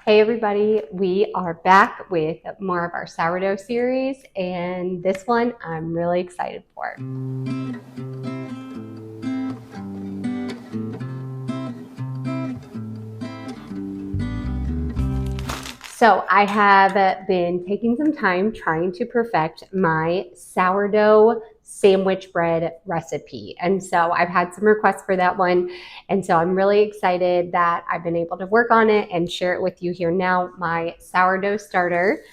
Hey everybody, we are back with more of our sourdough series, and this one I'm really excited for. So I have been taking some time trying to perfect my sourdough sandwich bread recipe. And so I've had some requests for that one. And so I'm really excited that I've been able to work on it and share it with you here now. My sourdough starter,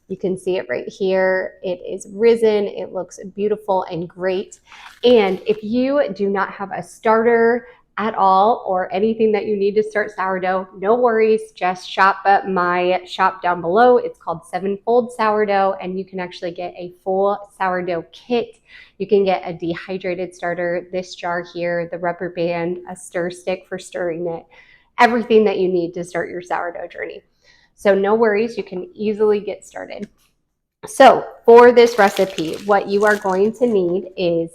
you can see it right here. It is risen. It looks beautiful and great. And if you do not have a starter at all or anything that you need to start sourdough, no worries. Just shop at my shop down below. It's called Sevenfold Sourdough, and you can actually get a full sourdough kit. You can get a dehydrated starter, this jar here, the rubber band, a stir stick for stirring it, everything that you need to start your sourdough journey. So no worries, you can easily get started. So for this recipe, what you are going to need is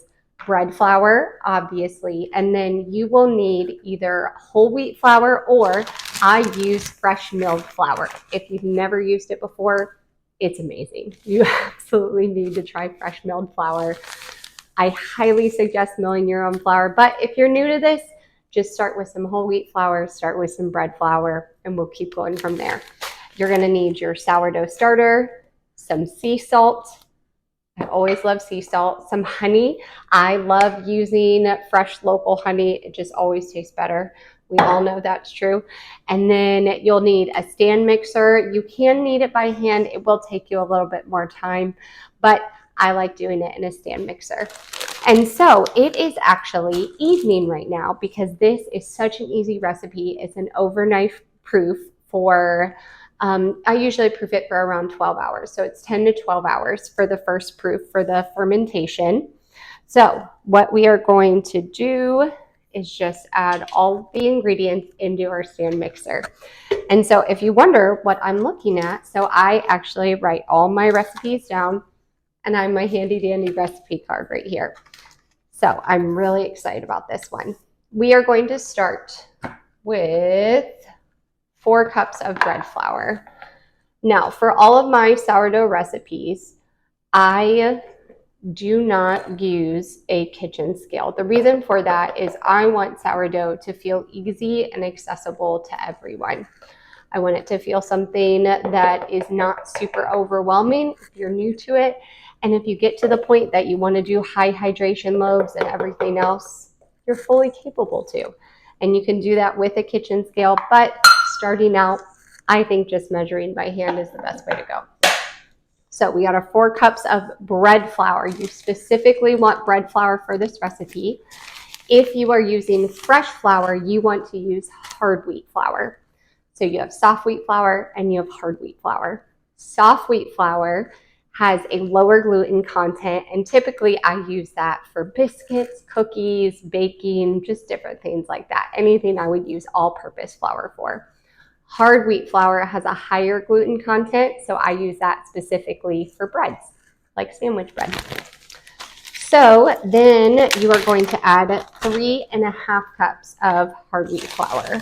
bread flour, obviously, and then you will need either whole wheat flour or I use fresh milled flour. If you've never used it before, it's amazing. You absolutely need to try fresh milled flour. I highly suggest milling your own flour, but if you're new to this, just start with some whole wheat flour, start with some bread flour, and we'll keep going from there. You're gonna need your sourdough starter, some sea salt. I always love sea salt, some honey. I love using fresh local honey. It just always tastes better. We all know that's true. And then you'll need a stand mixer. You can knead it by hand. It will take you a little bit more time, but I like doing it in a stand mixer. And so it is actually evening right now because this is such an easy recipe. It's an overnight proof for I usually proof it for around 12 hours. So it's 10 to 12 hours for the first proof for the fermentation. So what we are going to do is just add all the ingredients into our stand mixer. And so if you wonder what I'm looking at, so I actually write all my recipes down and I have my handy dandy recipe card right here. So I'm really excited about this one. We are going to start with 4 cups of bread flour. Now, for all of my sourdough recipes, I do not use a kitchen scale. The reason for that is I want sourdough to feel easy and accessible to everyone. I want it to feel something that is not super overwhelming if you're new to it. And if you get to the point that you want to do high hydration loaves and everything else, you're fully capable to. And you can do that with a kitchen scale, but starting out, I think just measuring by hand is the best way to go. So we got our 4 cups of bread flour. You specifically want bread flour for this recipe. If you are using fresh flour, you want to use hard wheat flour. So you have soft wheat flour and you have hard wheat flour. Soft wheat flour has a lower gluten content, and typically I use that for biscuits, cookies, baking, just different things like that. Anything I would use all-purpose flour for. Hard wheat flour has a higher gluten content, so I use that specifically for breads, like sandwich bread. So then you are going to add 3.5 cups of hard wheat flour.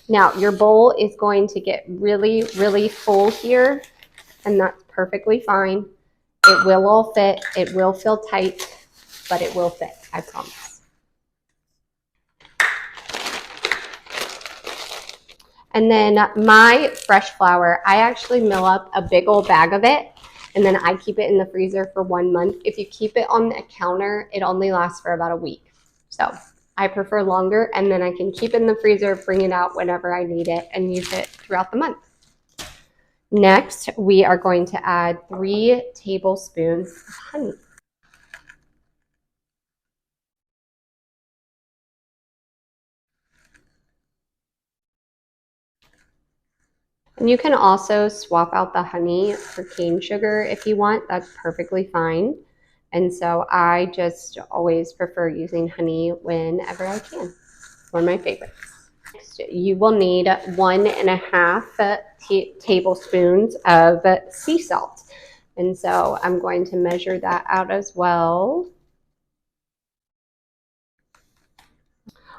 Now your bowl is going to get really, really full here, and that's perfectly fine. It will all fit. It will feel tight, but it will fit, I promise. And then my fresh flour, I actually mill up a big old bag of it, and then I keep it in the freezer for 1 month. If you keep it on the counter, it only lasts for about a week. So I prefer longer, and then I can keep it in the freezer, bring it out whenever I need it, and use it throughout the month. Next, we are going to add 3 tablespoons of honey. And you can also swap out the honey for cane sugar if you want. That's perfectly fine. And so I just always prefer using honey whenever I can. It's one of my favorites. Next, you will need 1.5 tablespoons of sea salt. And so I'm going to measure that out as well.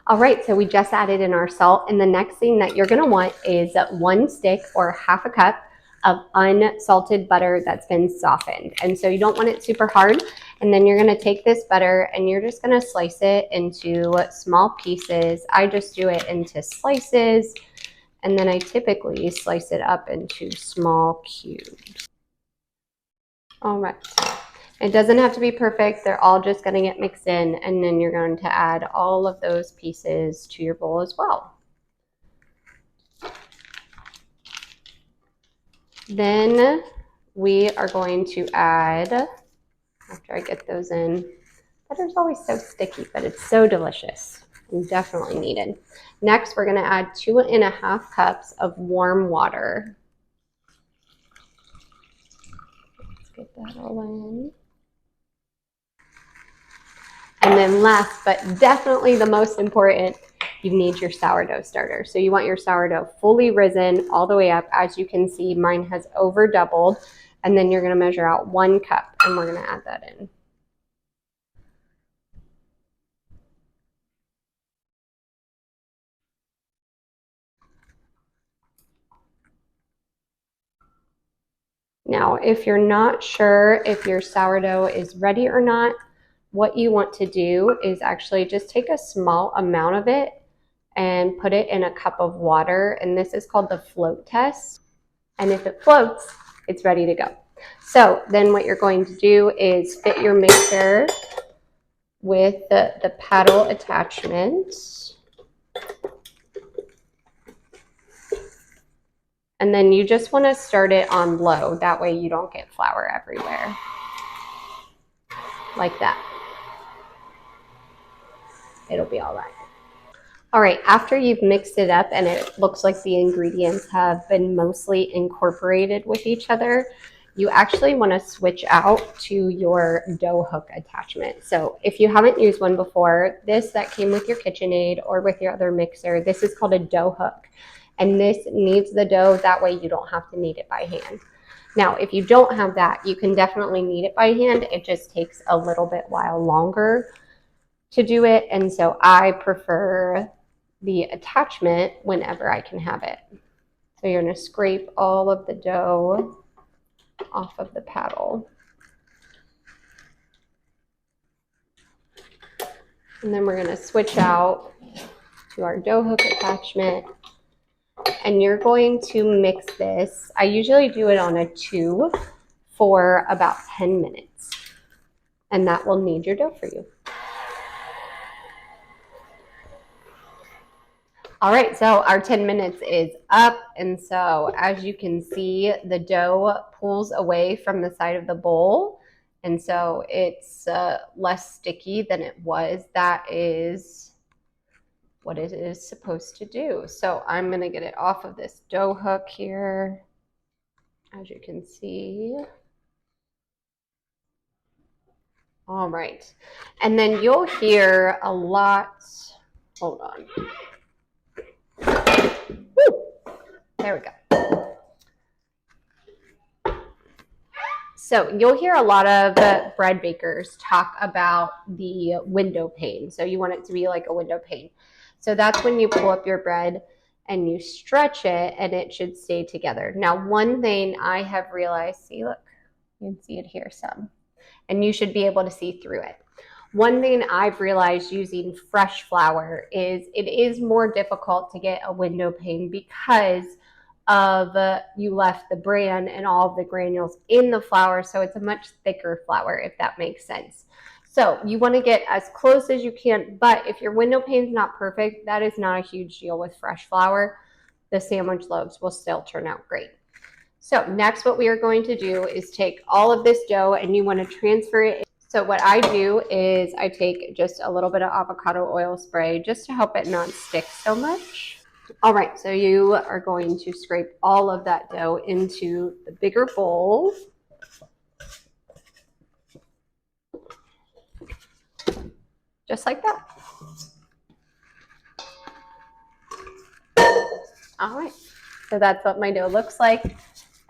All right, so we just added in our salt, and the next thing that you're gonna want is 1 stick or half a cup of unsalted butter that's been softened. And so you don't want it super hard. And then you're gonna take this butter and you're just gonna slice it into small pieces. I just do it into slices, and then I typically slice it up into small cubes. All right. It doesn't have to be perfect. They're all just going to get mixed in, and then you're going to add all of those pieces to your bowl as well. Then we are going to add, after I get those in, butter's always so sticky, but it's so delicious and definitely needed. Next, we're going to add 2.5 cups of warm water. Let's get that all in. And then last, but definitely the most important, you need your sourdough starter. So you want your sourdough fully risen all the way up. As you can see, mine has over doubled. And then you're going to measure out 1 cup, and we're going to add that in. Now, if you're not sure if your sourdough is ready or not, what you want to do is actually just take a small amount of it and put it in a cup of water. And this is called the float test. And if it floats, it's ready to go. So then what you're going to do is fit your mixer with the paddle attachment. And then you just want to start it on low. That way you don't get flour everywhere. Like that. It'll be all right. All right, after you've mixed it up and it looks like the ingredients have been mostly incorporated with each other, you actually want to switch out to your dough hook attachment. So if you haven't used one before, this that came with your KitchenAid or with your other mixer, this is called a dough hook. And this kneads the dough, that way you don't have to knead it by hand. Now, if you don't have that, you can definitely knead it by hand. It just takes a little bit while longer to do it. And so I prefer the attachment whenever I can have it. So you're going to scrape all of the dough off of the paddle. And then we're going to switch out to our dough hook attachment. And you're going to mix this. I usually do it on a 2 for about 10 minutes. And that will knead your dough for you. All right, so our 10 minutes is up. And so as you can see, the dough pulls away from the side of the bowl. And so it's less sticky than it was. That is what it is supposed to do. So I'm going to get it off of this dough hook here, as you can see. All right. And then you'll hear a lot. Hold on. Woo! There we go. So you'll hear a lot of bread bakers talk about the window pane. So you want it to be like a window pane. So that's when you pull up your bread and you stretch it and it should stay together. Now, one thing I have realized, see, look, you can see it here some, and you should be able to see through it. One thing I've realized using fresh flour is it is more difficult to get a window pane because of you left the bran and all of the granules in the flour, so it's a much thicker flour, if that makes sense. So you want to get as close as you can, but if your window pane is not perfect, that is not a huge deal with fresh flour. The sandwich loaves will still turn out great. So next what we are going to do is take all of this dough and you want to transfer it. So what I do is I take just a little bit of avocado oil spray just to help it not stick so much. All right, so you are going to scrape all of that dough into the bigger bowl. Just like that. All right, so that's what my dough looks like.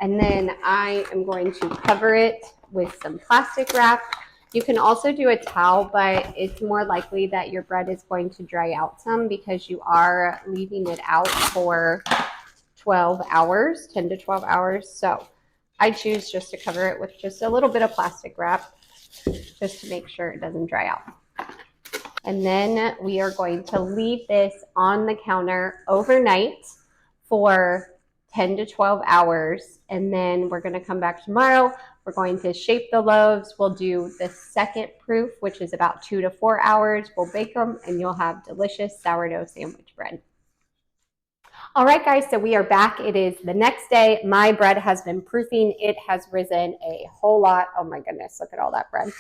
And then I am going to cover it with some plastic wrap. You can also do a towel, but it's more likely that your bread is going to dry out some because you are leaving it out for 12 hours, 10 to 12 hours. So I choose just to cover it with just a little bit of plastic wrap just to make sure it doesn't dry out. And then we are going to leave this on the counter overnight for 10 to 12 hours. And then we're going to come back tomorrow. We're going to shape the loaves. We'll do the second proof, which is about 2 to 4 hours. We'll bake them and you'll have delicious sourdough sandwich bread. All right, guys, so we are back. It is the next day. My bread has been proofing. It has risen a whole lot. Oh my goodness, look at all that bread.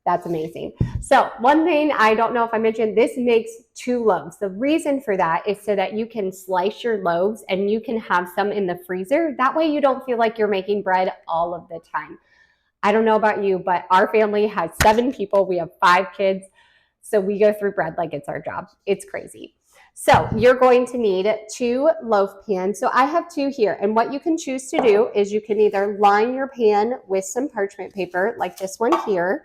That's amazing. So one thing I don't know if I mentioned, this makes 2 loaves. The reason for that is so that you can slice your loaves and you can have some in the freezer. That way you don't feel like you're making bread all of the time. I don't know about you, but our family has 7 people. We have 5 kids. So we go through bread like it's our job. It's crazy. So you're going to need 2 loaf pans. So I have 2 here. And what you can choose to do is you can either line your pan with some parchment paper like this one here,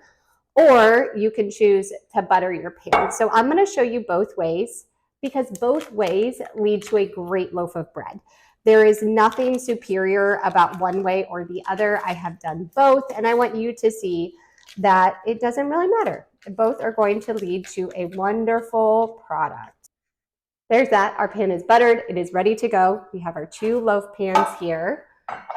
or you can choose to butter your pan. So I'm going to show you both ways because both ways lead to a great loaf of bread. There is nothing superior about one way or the other. I have done both, and I want you to see that it doesn't really matter. Both are going to lead to a wonderful product. There's that. Our pan is buttered. It is ready to go. We have our 2 loaf pans here,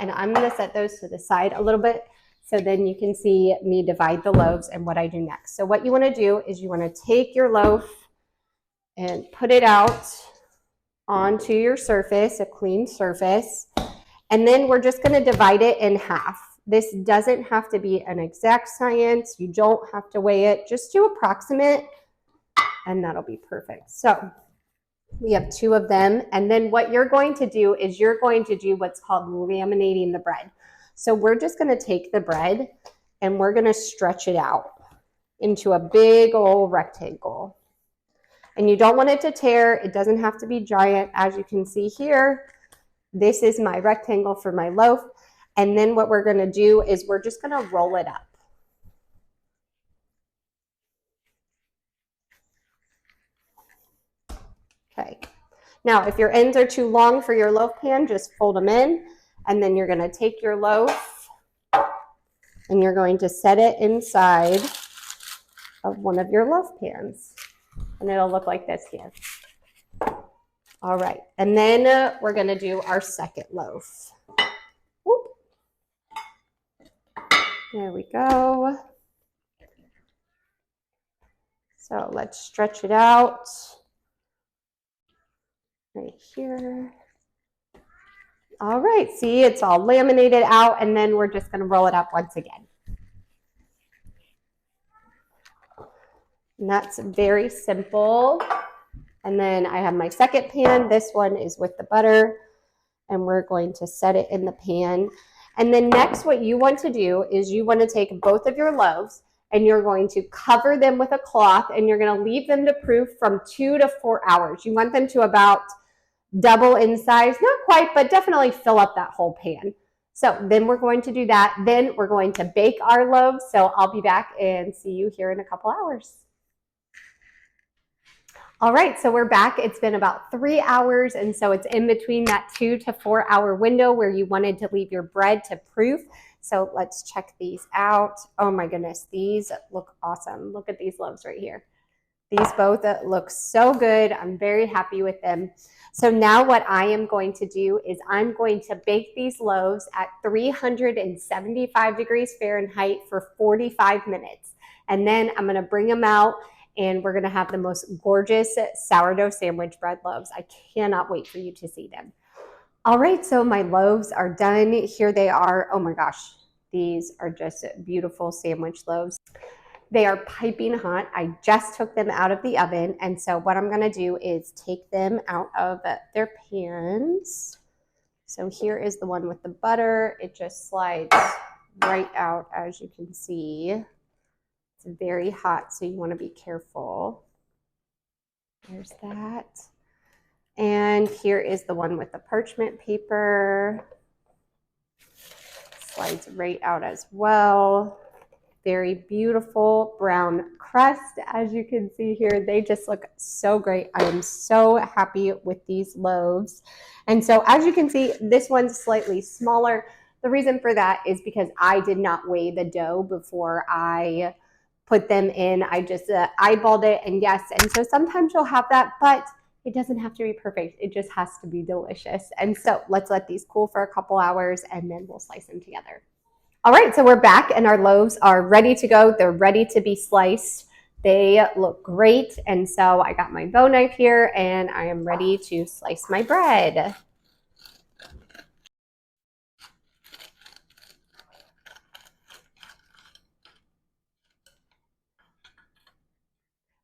and I'm going to set those to the side a little bit so then you can see me divide the loaves and what I do next. So what you want to do is you want to take your loaf and put it out onto your surface, a clean surface, and then we're just going to divide it in half. This doesn't have to be an exact science. You don't have to weigh it. Just do approximate, and that'll be perfect. So we have 2 of them, and then what you're going to do is you're going to do what's called laminating the bread. So we're just going to take the bread and we're going to stretch it out into a big old rectangle. And you don't want it to tear. It doesn't have to be giant. As you can see here, this is my rectangle for my loaf. And then what we're going to do is we're just going to roll it up. Okay. Now, if your ends are too long for your loaf pan, just fold them in. And then you're going to take your loaf and you're going to set it inside of one of your loaf pans. And it'll look like this here. All right. And then we're going to do our second loaf. Whoop. There we go. So let's stretch it out right here. All right, see, it's all laminated out, and then we're just going to roll it up once again. And that's very simple. And then I have my second pan. This one is with the butter, and we're going to set it in the pan. And then next, what you want to do is you want to take both of your loaves, and you're going to cover them with a cloth, and you're going to leave them to proof from 2 to 4 hours. You want them to about double in size, not quite, but definitely fill up that whole pan. So then we're going to do that. Then we're going to bake our loaves. So I'll be back and see you here in a couple hours. All right, so we're back. It's been about 3 hours, and so it's in between that 2 to 4 hour window where you wanted to leave your bread to proof. So let's check these out. Oh my goodness, these look awesome. Look at these loaves right here. These both look so good. I'm very happy with them. So now what I am going to do is I'm going to bake these loaves at 375 degrees Fahrenheit for 45 minutes. And then I'm going to bring them out and we're going to have the most gorgeous sourdough sandwich bread loaves. I cannot wait for you to see them. All right, so my loaves are done. Here they are. Oh my gosh, these are just beautiful sandwich loaves. They are piping hot. I just took them out of the oven. And so what I'm going to do is take them out of their pans. So here is the one with the butter. It just slides right out, as you can see. It's very hot, so you want to be careful. There's that. And here is the one with the parchment paper. Slides right out as well. very beautiful brown crust. As you can see here, they just look so great. I am so happy with these loaves. And so as you can see, this one's slightly smaller. The reason for that is because I did not weigh the dough before I put them in. I just eyeballed it, and yes, and so sometimes you'll have that, but it doesn't have to be perfect. It just has to be delicious. And so let's let these cool for a couple hours, and then we'll slice them together. All right, so we're back, and our loaves are ready to go. They're ready to be sliced. They look great, and so I got my bow knife here, and I am ready to slice my bread.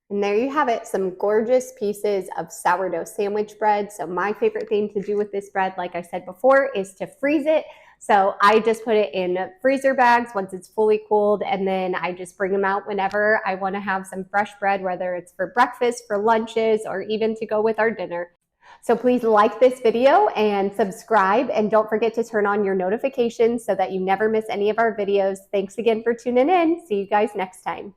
And there you have it, some gorgeous pieces of sourdough sandwich bread. So my favorite thing to do with this bread, like I said before, is to freeze it. So I just put it in freezer bags once it's fully cooled, and then I just bring them out whenever I want to have some fresh bread, whether it's for breakfast, for lunches, or even to go with our dinner. So please like this video and subscribe, and don't forget to turn on your notifications so that you never miss any of our videos. Thanks again for tuning in. See you guys next time.